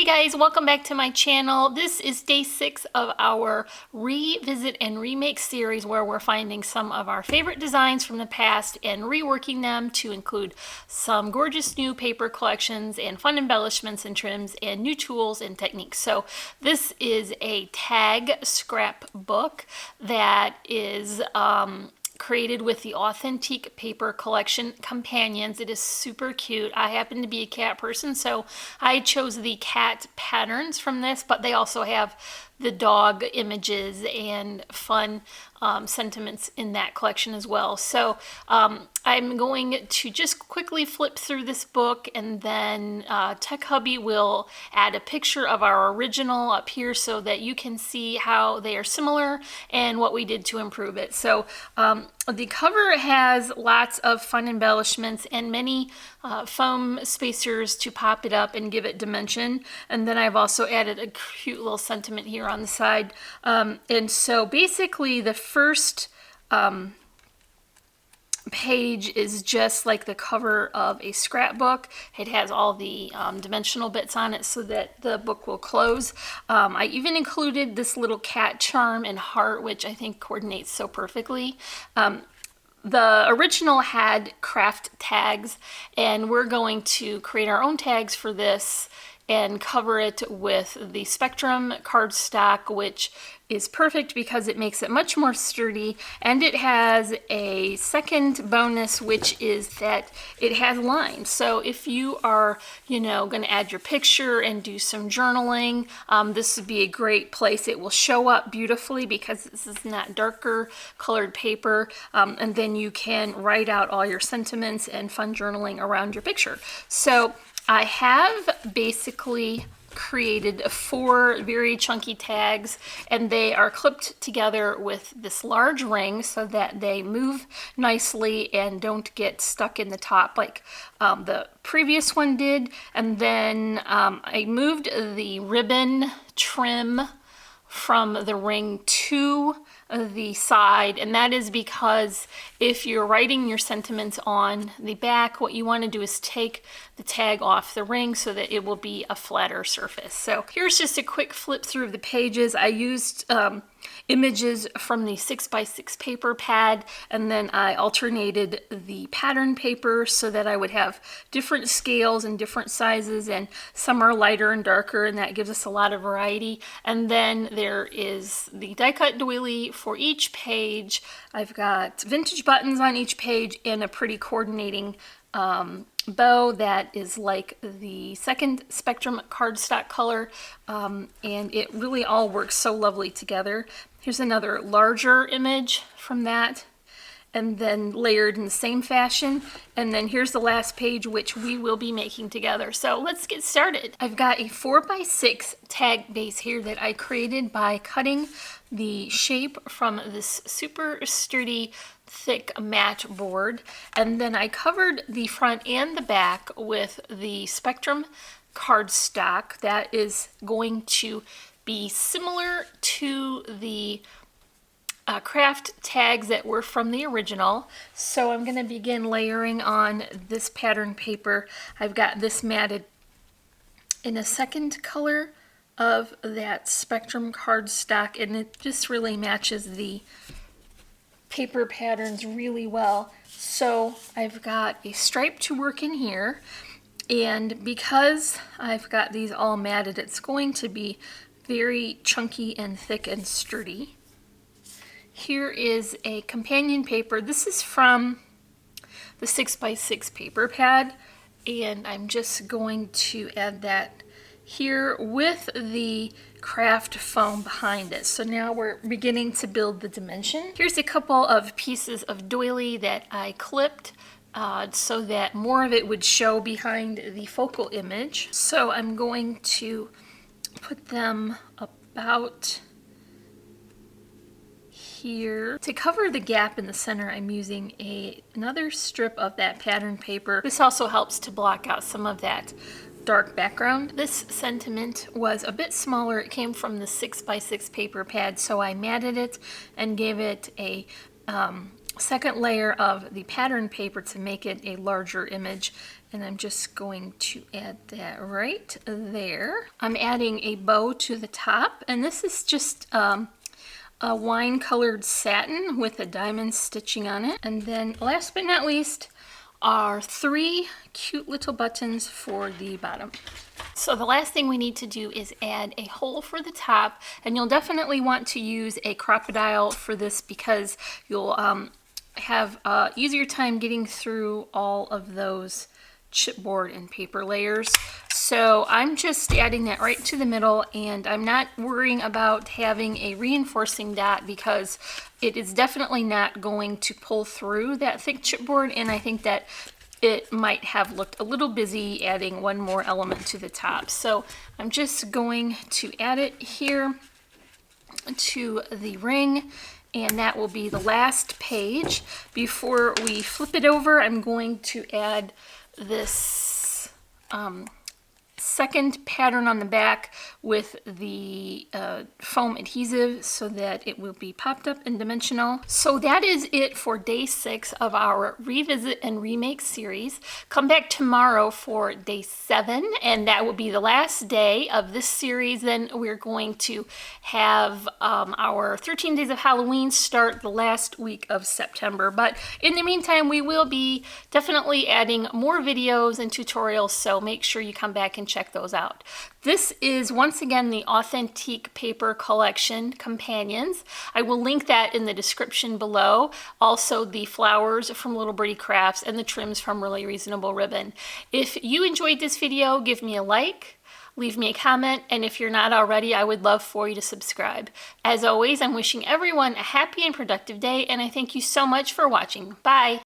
Hey guys, welcome back to my channel. This is day 6 of our revisit and remake series where we're finding some of our favorite designs from the past and reworking them to include some gorgeous new paper collections and fun embellishments and trims and new tools and techniques. So this is a tag scrapbook that is created with the Authentique Paper Collection companions. It is super cute. I happen to be a cat person, so I chose the cat patterns from this, but they also have the dog images and fun sentiments in that collection as well. So I'm going to just quickly flip through this book, and then Tech Hubby will add a picture of our original up here so that you can see how they are similar and what we did to improve it. So the cover has lots of fun embellishments and many foam spacers to pop it up and give it dimension. And then I've also added a cute little sentiment here on the side. And so basically the first page is just like the cover of a scrapbook. It has all the dimensional bits on it so that the book will close. I even included this little cat charm and heart, which I think coordinates so perfectly. The original had craft tags, and we're going to create our own tags for this and cover it with the Spectrum cardstock, which is perfect because it makes it much more sturdy. And it has a second bonus, which is that it has lines. So if you are, going to add your picture and do some journaling, this would be a great place. It will show up beautifully because this is not darker colored paper. And then you can write out all your sentiments and fun journaling around your picture. So I have basically created 4 very chunky tags, and they are clipped together with this large ring so that they move nicely and don't get stuck in the top like the previous one did. And then I moved the ribbon trim from the ring to the side, and that is because if you're writing your sentiments on the back, what you want to do is take the tag off the ring so that it will be a flatter surface. So here's just a quick flip through of the pages. I used images from the 6x6 paper pad, and then I alternated the pattern paper so that I would have different scales and different sizes, and some are lighter and darker, and that gives us a lot of variety. And then there is the die cut doily for each page. I've got vintage buttons on each page and a pretty coordinating bow that is like the second Spectrum cardstock color, and it really all works so lovely together. Here's another larger image from that, and then layered in the same fashion. And then here's the last page, which we will be making together. So let's get started. I've got a 4x6 tag base here that I created by cutting the shape from this super sturdy thick mat board, and then I covered the front and the back with the Spectrum cardstock that is going to be similar to the craft tags that were from the original. So I'm going to begin layering on this pattern paper. I've got this matted in a second color of that Spectrum cardstock, and it just really matches the paper patterns really well. So I've got a stripe to work in here, and because I've got these all matted, it's going to be very chunky and thick and sturdy. Here is a companion paper. This is from the 6x6 paper pad, and I'm just going to add that here with the craft foam behind it. So now we're beginning to build the dimension. Here's a couple of pieces of doily that I clipped so that more of it would show behind the focal image. So I'm going to put them about here. To cover the gap in the center, I'm using another strip of that pattern paper. This also helps to block out some of that dark background. This sentiment was a bit smaller. It came from the 6x6 paper pad, so I matted it and gave it a second layer of the pattern paper to make it a larger image. And I'm just going to add that right there. I'm adding a bow to the top, and this is just a wine colored satin with a diamond stitching on it. And then last but not least are 3 cute little buttons for the bottom. So the last thing we need to do is add a hole for the top, and you'll definitely want to use a crocodile for this because you'll have easier time getting through all of those chipboard and paper layers. So I'm just adding that right to the middle, and I'm not worrying about having a reinforcing dot because it is definitely not going to pull through that thick chipboard, and I think that it might have looked a little busy adding one more element to the top. So I'm just going to add it here to the ring, and that will be the last page. Before we flip it over, I'm going to add this second pattern on the back with the foam adhesive so that it will be popped up and dimensional. So that is it for day 6 of our revisit and remake series. Come back tomorrow for day 7, and that will be the last day of this series. Then we're going to have our 13 days of Halloween start the last week of September. But in the meantime, we will be definitely adding more videos and tutorials, so make sure you come back and check those out. This is once again the Authentique Paper Collection Companions. I will link that in the description below. Also the flowers from Little Birdie Crafts and the trims from Really Reasonable Ribbon. If you enjoyed this video, give me a like, leave me a comment, and if you're not already, I would love for you to subscribe. As always, I'm wishing everyone a happy and productive day, and I thank you so much for watching. Bye!